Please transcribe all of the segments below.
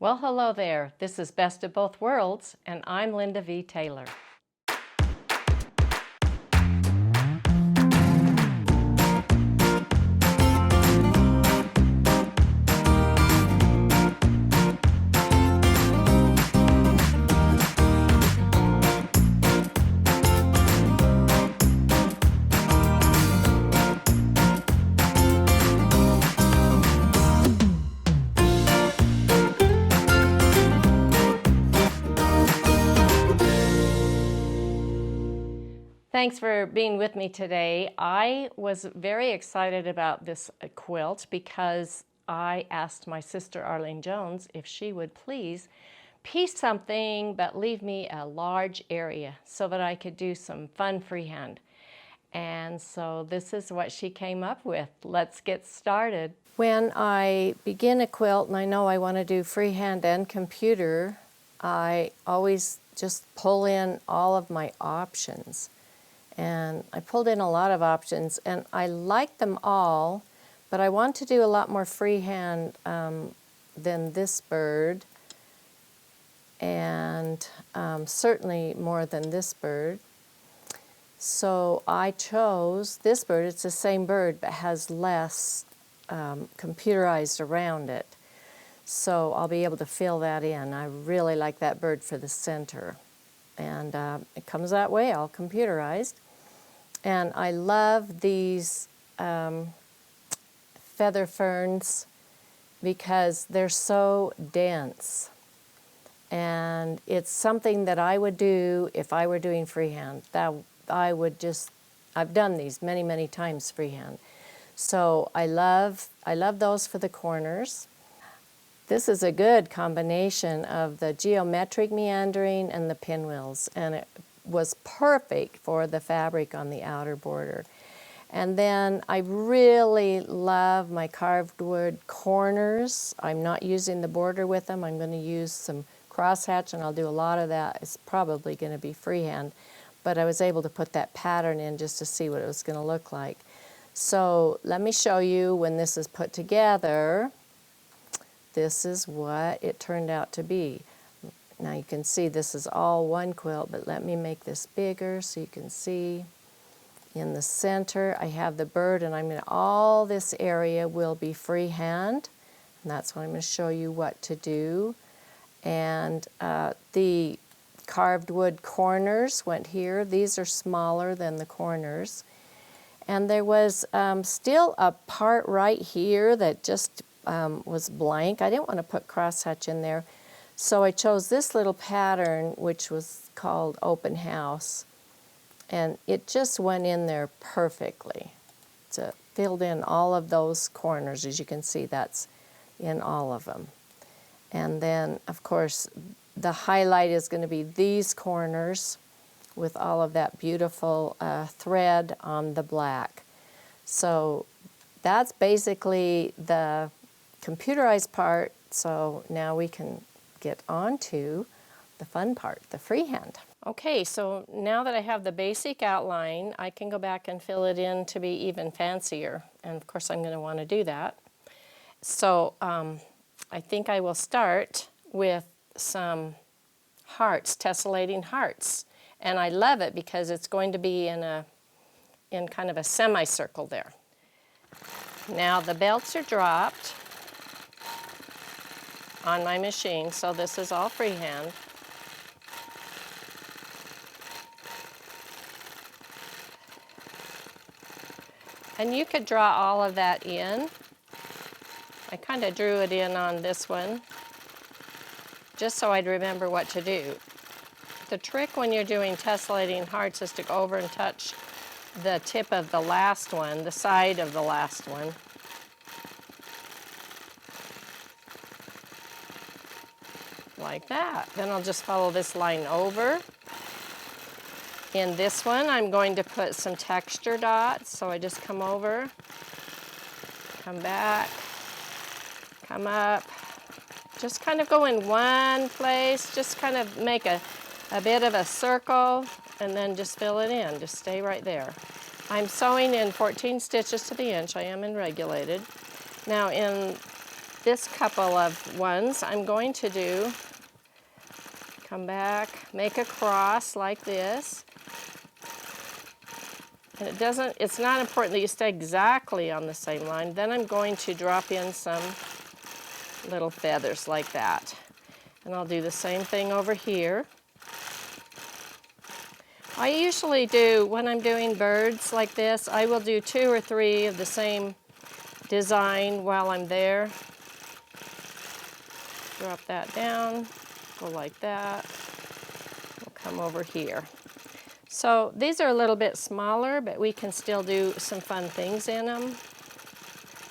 Well, hello there. This is Best of Both Worlds, and I'm Linda V. Taylor. Thanks for being with me today. I was very excited about this quilt because I asked my sister Arlene Jones if she would please piece something but leave me a large area so that I could do some fun freehand. And so this is what she came up with. Let's get started. When I begin a quilt and I know I want to do freehand and computer, I always just pull in all of my options. And I pulled in a lot of options, and I like them all, but I want to do a lot more freehand than this bird, and certainly more than this bird. So I chose this bird. It's the same bird, but has less computerized around it. So I'll be able to fill that in. I really like that bird for the center. And it comes that way, all computerized. And I love these feather ferns because they're so dense. And it's something that I would do if I were doing freehand. I've done these many, many times freehand. So I love those for the corners. This is a good combination of the geometric meandering and the pinwheels, and it was perfect for the fabric on the outer border. And then I really love my carved wood corners. I'm not using the border with them. I'm going to use some crosshatch, and I'll do a lot of that. It's probably going to be freehand, but I was able to put that pattern in just to see what it was going to look like. So let me show you when this is put together. This is what it turned out to be. Now you can see this is all one quilt, but let me make this bigger so you can see. In the center I have the bird, and all this area will be freehand, and that's what I'm going to show you what to do. And the carved wood corners went here. These are smaller than the corners. And there was still a part right here that just was blank. I didn't want to put crosshatch in there. So I chose this little pattern, which was called Open House, and it just went in there perfectly. So it filled in all of those corners. As you can see, that's in all of them. And then, of course, the highlight is going to be these corners with all of that beautiful thread on the black. So that's basically the computerized part. So now we can get on to the fun part, the freehand. Okay, so now that I have the basic outline, I can go back and fill it in to be even fancier. And of course I'm going to want to do that. So I think I will start with some hearts, tessellating hearts. And I love it because it's going to be in kind of a semicircle there. Now the belts are dropped on my machine, so this is all freehand. And you could draw all of that in. I kind of drew it in on this one, just so I'd remember what to do. The trick when you're doing tessellating hearts is to go over and touch the tip of the last one, the side of the last one. Like that. Then I'll just follow this line over. In this one, I'm going to put some texture dots. So I just come over, come back, come up. Just kind of go in one place, just kind of make a bit of a circle, and then just fill it in. Just stay right there. I'm sewing in 14 stitches to the inch. I am in regulated. Now in this couple of ones, I'm going to do, come back, make a cross like this. And it's not important that you stay exactly on the same line. Then I'm going to drop in some little feathers like that. And I'll do the same thing over here. I usually do, when I'm doing birds like this, I will do 2 or 3 of the same design while I'm there. Drop that down, go like that. We'll come over here. So these are a little bit smaller, but we can still do some fun things in them.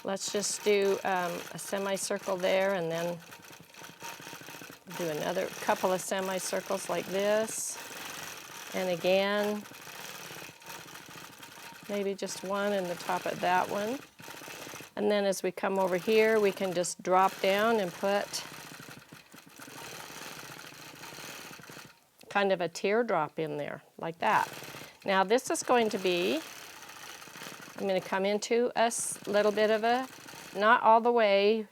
Let's just do a semicircle there, and then do another couple of semicircles like this. And again, maybe just one in the top of that one. And then as we come over here, we can just drop down and put kind of a teardrop in there, like that. Now this is going to be, I'm going to come into a little bit of a, not all the way,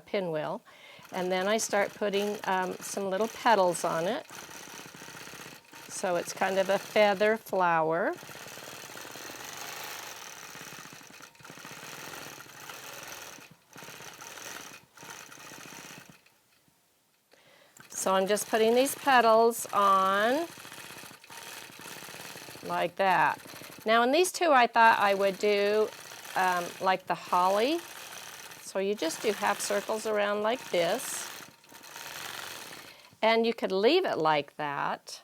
pinwheel, and then I start putting some little petals on it. So it's kind of a feather flower. So I'm just putting these petals on like that. Now in these two I thought I would do like the holly. So you just do half circles around like this. And you could leave it like that.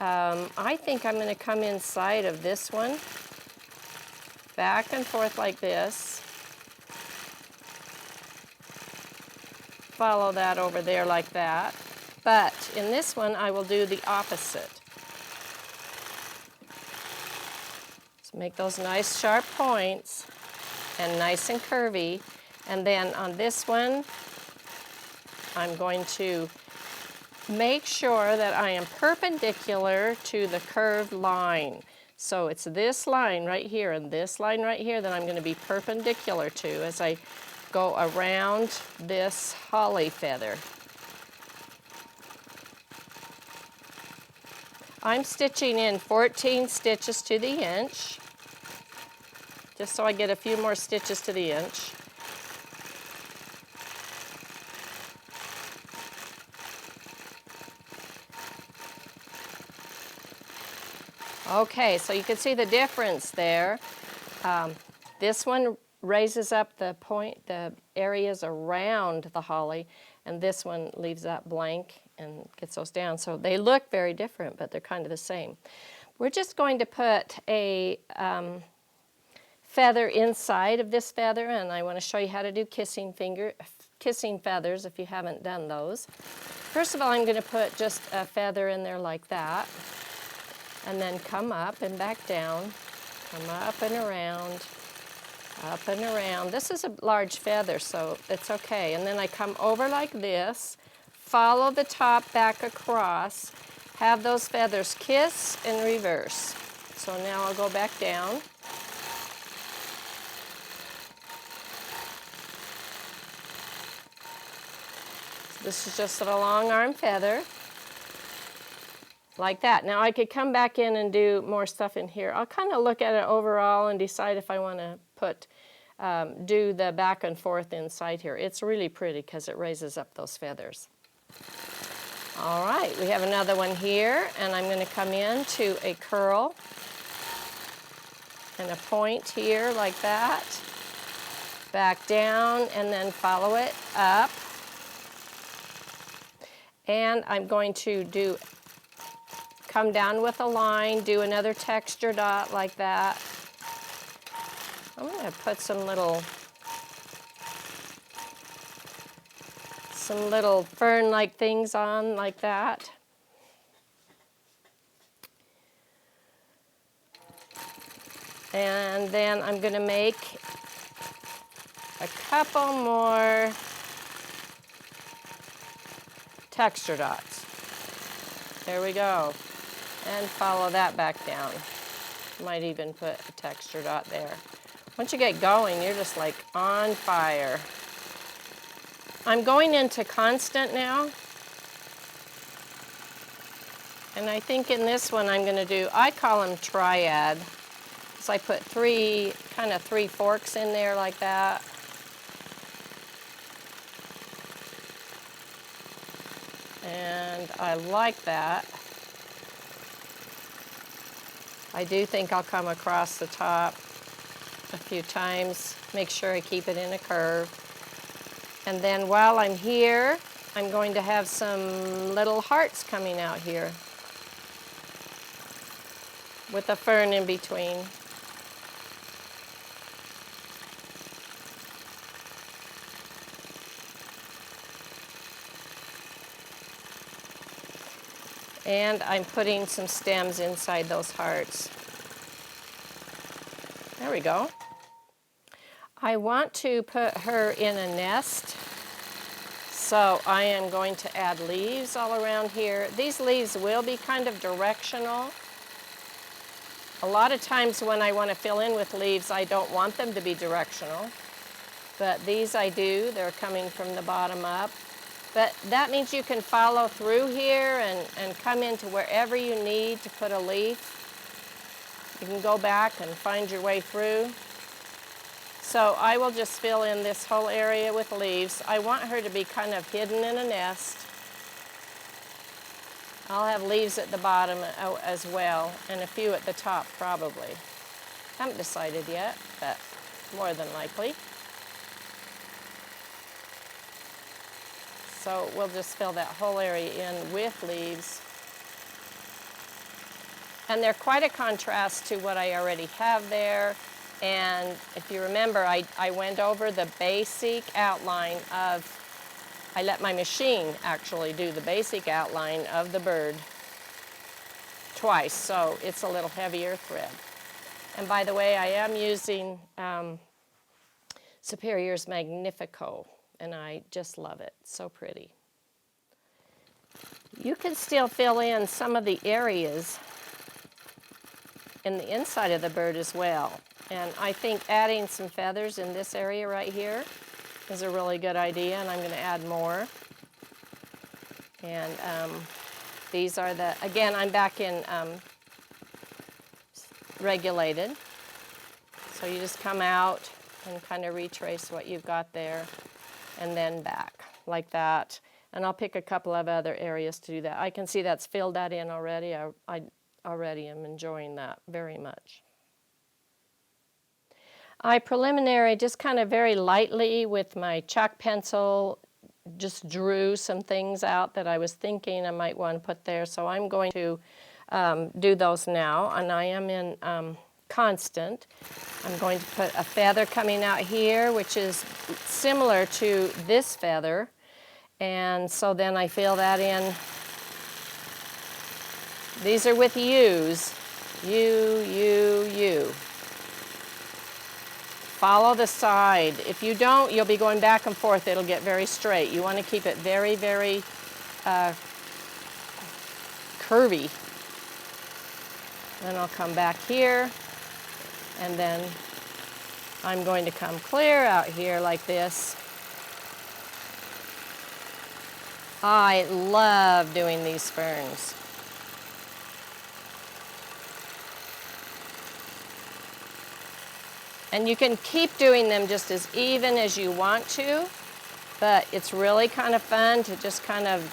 I think I'm going to come inside of this one, back and forth like this. Follow that over there like that. But in this one, I will do the opposite. So make those nice sharp points and nice and curvy. And then on this one, I'm going to make sure that I am perpendicular to the curved line. So it's this line right here and this line right here that I'm going to be perpendicular to as I go around this holly feather. I'm stitching in 14 stitches to the inch, just so I get a few more stitches to the inch. Okay, so you can see the difference there. This one raises up the areas around the holly, and this one leaves that blank and gets those down. So they look very different, but they're kind of the same. We're just going to put a feather inside of this feather, and I want to show you how to do kissing feathers if you haven't done those. First of all, I'm going to put just a feather in there like that, and then come up and back down, come up and around, up and around. This is a large feather, so it's okay. And then I come over like this, follow the top back across, have those feathers kiss and reverse. So now I'll go back down. This is just a long arm feather, like that. Now I could come back in and do more stuff in here. I'll kind of look at it overall and decide if I want to do the back and forth inside here. It's really pretty because it raises up those feathers. All right, we have another one here, and I'm going to come in to a curl and a point here like that, back down, and then follow it up. And I'm going to come down with a line, do another texture dot like that. I'm going to put some little fern-like things on like that. And then I'm going to make a couple more texture dots. There we go. And follow that back down. Might even put a texture dot there. Once you get going, you're just like on fire. I'm going into constant now. And I think in this one I'm going to do, I call them triad. So I put three forks in there like that. And I like that. I do think I'll come across the top a few times, make sure I keep it in a curve. And then while I'm here, I'm going to have some little hearts coming out here with a fern in between. And I'm putting some stems inside those hearts. There we go. I want to put her in a nest, so I am going to add leaves all around here. These leaves will be kind of directional. A lot of times when I want to fill in with leaves, I don't want them to be directional, but these I do. They're coming from the bottom up. But that means you can follow through here and come into wherever you need to put a leaf. You can go back and find your way through. So I will just fill in this whole area with leaves. I want her to be kind of hidden in a nest. I'll have leaves at the bottom as well, and a few at the top probably. Haven't decided yet, but more than likely. So we'll just fill that whole area in with leaves. And they're quite a contrast to what I already have there. And if you remember, I went over the basic outline of, I let my machine actually do the basic outline of the bird twice, so it's a little heavier thread. And by the way, I am using Superior's Magnifico, and I just love it. It's so pretty. You can still fill in some of the areas in the inside of the bird as well. And I think adding some feathers in this area right here is a really good idea, and I'm going to add more. And these are the, again, I'm back in regulated. So you just come out and kind of retrace what you've got there, and then back like that. And I'll pick a couple of other areas to do that. I can see that's filled that in already. I already am enjoying that very much. I preliminary just kind of very lightly with my chalk pencil just drew some things out that I was thinking I might want to put there. So I'm going to do those now, and I am in constant. I'm going to put a feather coming out here, which is similar to this feather. And so then I fill that in. These are with U's. U. Follow the side. If you don't, you'll be going back and forth. It'll get very straight. You want to keep it very, very curvy. Then I'll come back here, and then I'm going to come clear out here like this. I love doing these ferns. And you can keep doing them just as even as you want to, but it's really kind of fun to just kind of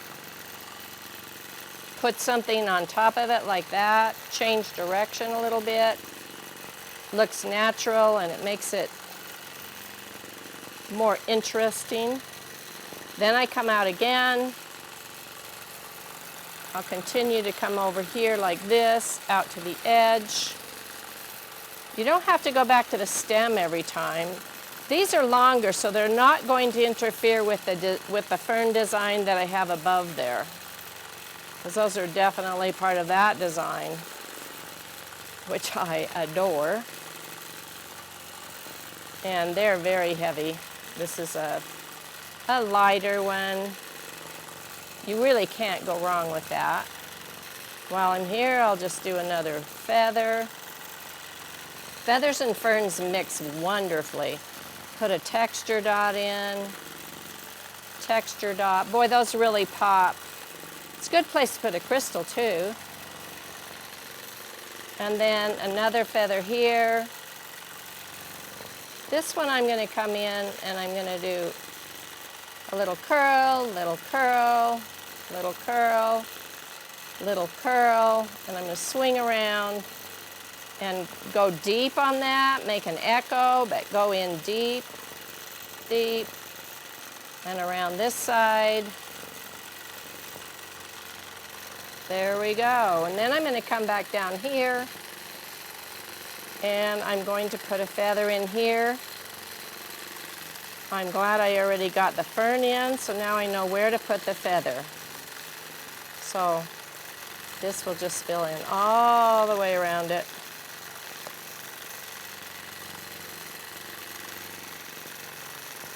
put something on top of it like that, change direction a little bit. Looks natural, and it makes it more interesting. Then I come out again. I'll continue to come over here like this, out to the edge. You don't have to go back to the stem every time. These are longer, so they're not going to interfere with the fern design that I have above there, because those are definitely part of that design, which I adore. And they're very heavy. This is a lighter one. You really can't go wrong with that. While I'm here, I'll just do another feather. Feathers and ferns mix wonderfully. Put a texture dot in texture dot. Boy, those really pop. It's a good place to put a crystal too. And then another feather here. This one I'm going to come in and I'm going to do a little curl, little curl, little curl, little curl, and I'm going to swing around and go deep on that, make an echo, but go in deep, deep, and around this side. There we go. And then I'm going to come back down here, and I'm going to put a feather in here. I'm glad I already got the fern in, so now I know where to put the feather. So this will just fill in all the way around it.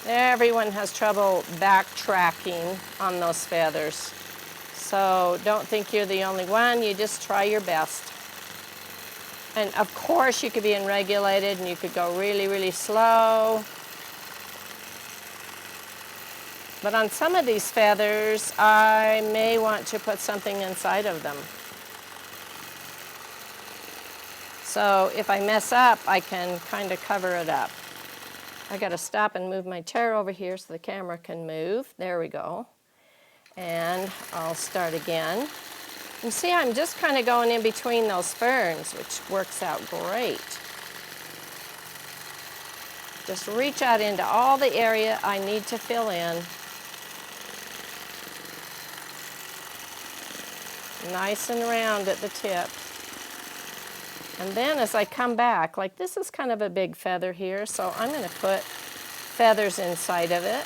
Everyone has trouble backtracking on those feathers. So don't think you're the only one, you just try your best. And of course you could be unregulated and you could go really, really slow. But on some of these feathers, I may want to put something inside of them. So if I mess up, I can kind of cover it up. I got to stop and move my chair over here so the camera can move. There we go. And I'll start again. You see, I'm just kind of going in between those ferns, which works out great. Just reach out into all the area I need to fill in. Nice and round at the tip. And then as I come back, like this is kind of a big feather here, so I'm going to put feathers inside of it.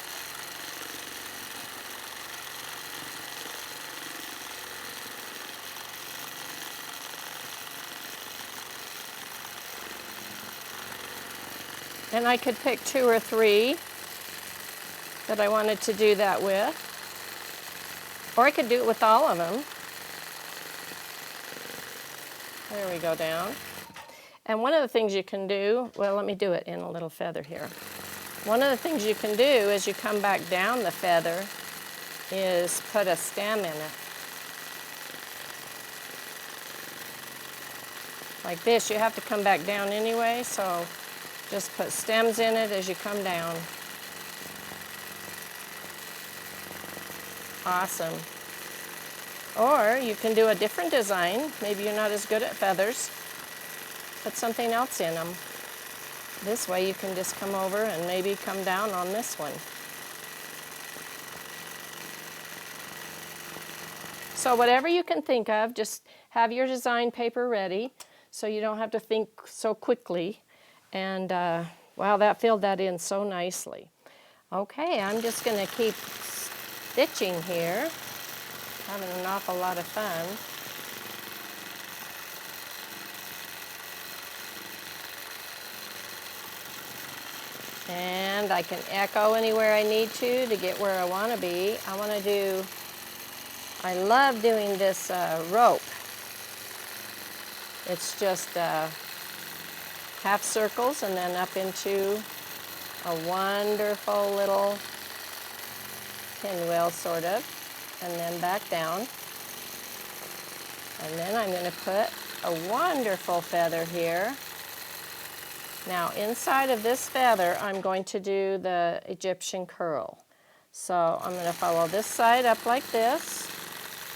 And I could pick 2 or 3 that I wanted to do that with. Or I could do it with all of them. There we go down. And one of the things you can do, well, let me do it in a little feather here. One of the things you can do as you come back down the feather is put a stem in it. Like this, you have to come back down anyway, so just put stems in it as you come down. Awesome. Or you can do a different design. Maybe you're not as good at feathers. Put something else in them. This way you can just come over and maybe come down on this one. So whatever you can think of, just have your design paper ready so you don't have to think so quickly. And wow, that filled that in so nicely. Okay, I'm just going to keep stitching here. Having an awful lot of fun. And I can echo anywhere I need to get where I want to be. I love doing this rope. It's just half circles and then up into a wonderful little pinwheel sort of. And then back down. And then I'm going to put a wonderful feather here. Now inside of this feather I'm going to do the Egyptian curl. So I'm going to follow this side up like this.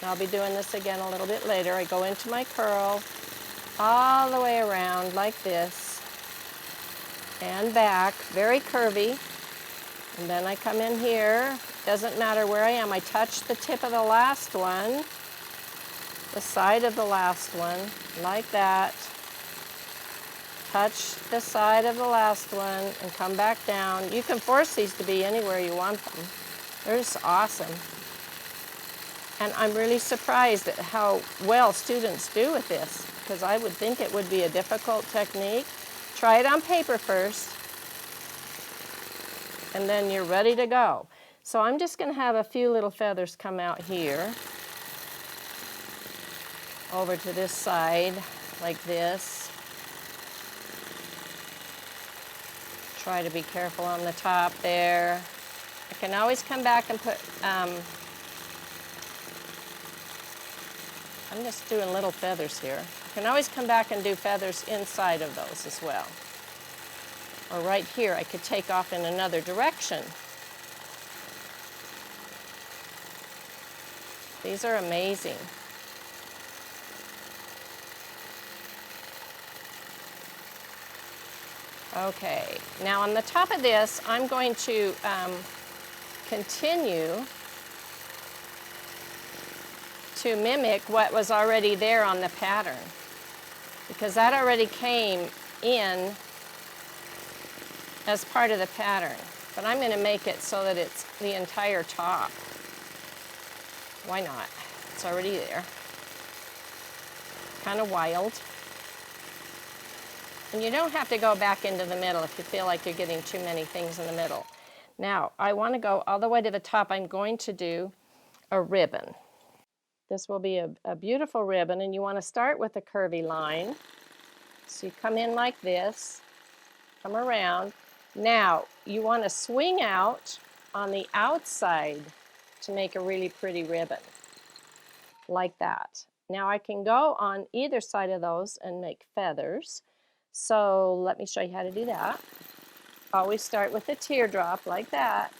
And I'll be doing this again a little bit later. I go into my curl all the way around like this and back, very curvy. And then I come in here. Doesn't matter where I am. I touch the tip of the last one, the side of the last one, like that. Touch the side of the last one and come back down. You can force these to be anywhere you want them. They're just awesome. And I'm really surprised at how well students do with this, because I would think it would be a difficult technique. Try it on paper first, and then you're ready to go. So I'm just going to have a few little feathers come out here, over to this side, like this. Try to be careful on the top there. I can always come back and put, I'm just doing little feathers here. I can always come back and do feathers inside of those as well. Or right here, I could take off in another direction. These are amazing. Okay, now on the top of this, I'm going to continue to mimic what was already there on the pattern, because that already came in as part of the pattern. But I'm going to make it so that it's the entire top. Why not? It's already there. Kind of wild. And you don't have to go back into the middle if you feel like you're getting too many things in the middle. Now, I want to go all the way to the top. I'm going to do a ribbon. This will be a beautiful ribbon, and you want to start with a curvy line. So you come in like this, come around. Now, you want to swing out on the outside to make a really pretty ribbon, like that. Now I can go on either side of those and make feathers. So let me show you how to do that. Always start with a teardrop like that.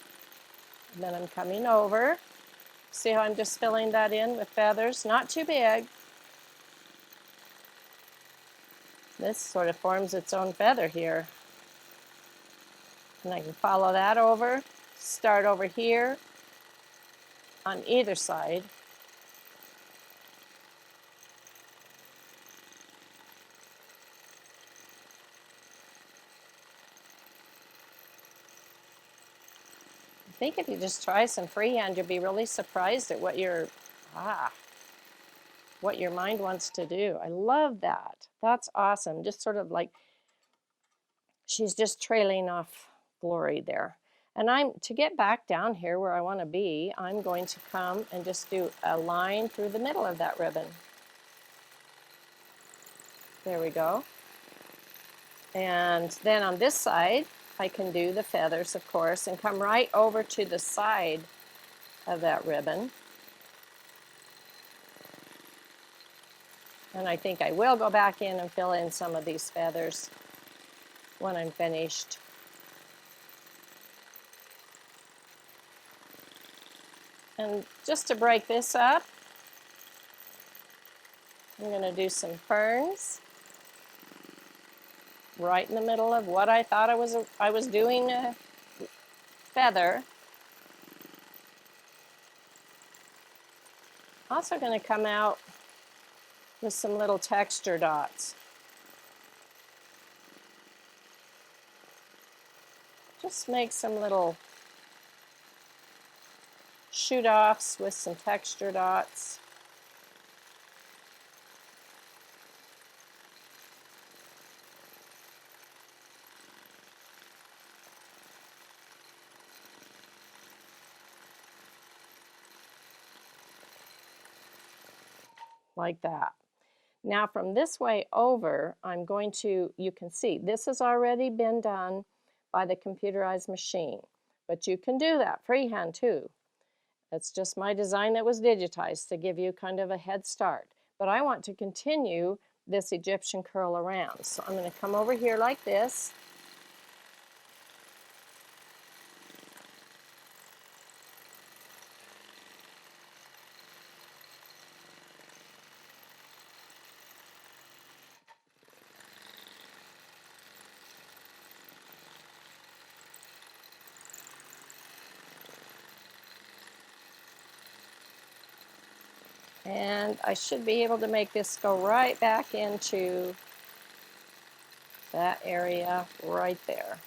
And then I'm coming over. See how I'm just filling that in with feathers? Not too big. This sort of forms its own feather here. And I can follow that over, start over here on either side. I think if you just try some freehand, you'll be really surprised at what your mind wants to do. I love that. That's awesome. Just sort of like she's just trailing off glory there. And to get back down here where I want to be, I'm going to come and just do a line through the middle of that ribbon. There we go. And then on this side, I can do the feathers, of course, and come right over to the side of that ribbon. And I think I will go back in and fill in some of these feathers when I'm finished. And just to break this up, I'm going to do some ferns right in the middle of what I thought I was doing a feather. Also going to come out with some little texture dots. Just make some little shoot-offs with some texture dots. Like that. Now from this way over, I'm going to, you can see, this has already been done by the computerized machine, but you can do that freehand too. It's just my design that was digitized to give you kind of a head start. But I want to continue this Egyptian curl around. So I'm going to come over here like this. And I should be able to make this go right back into that area right there.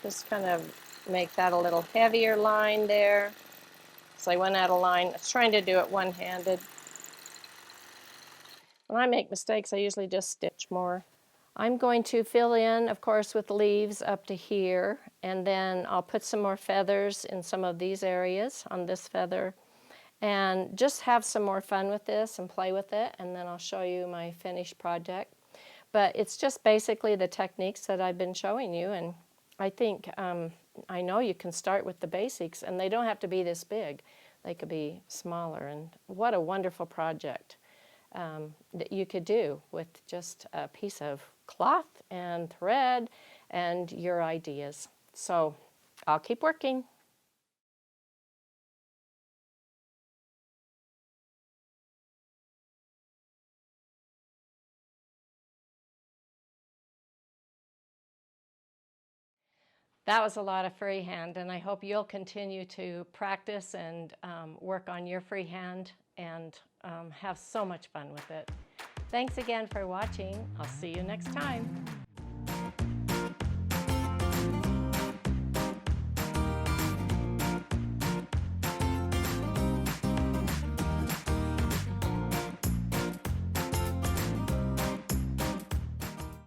Just kind of make that a little heavier line there. So I went out of line. I was trying to do it one-handed. When I make mistakes, I usually just stitch more. I'm going to fill in, of course, with leaves up to here, and then I'll put some more feathers in some of these areas on this feather, and just have some more fun with this and play with it, and then I'll show you my finished project. But it's just basically the techniques that I've been showing you, and I think, I know you can start with the basics, and they don't have to be this big. They could be smaller, and what a wonderful project that you could do with just a piece of cloth and thread and your ideas. So I'll keep working. That was a lot of freehand, and I hope you'll continue to practice and work on your freehand and have so much fun with it. Thanks again for watching. I'll see you next time.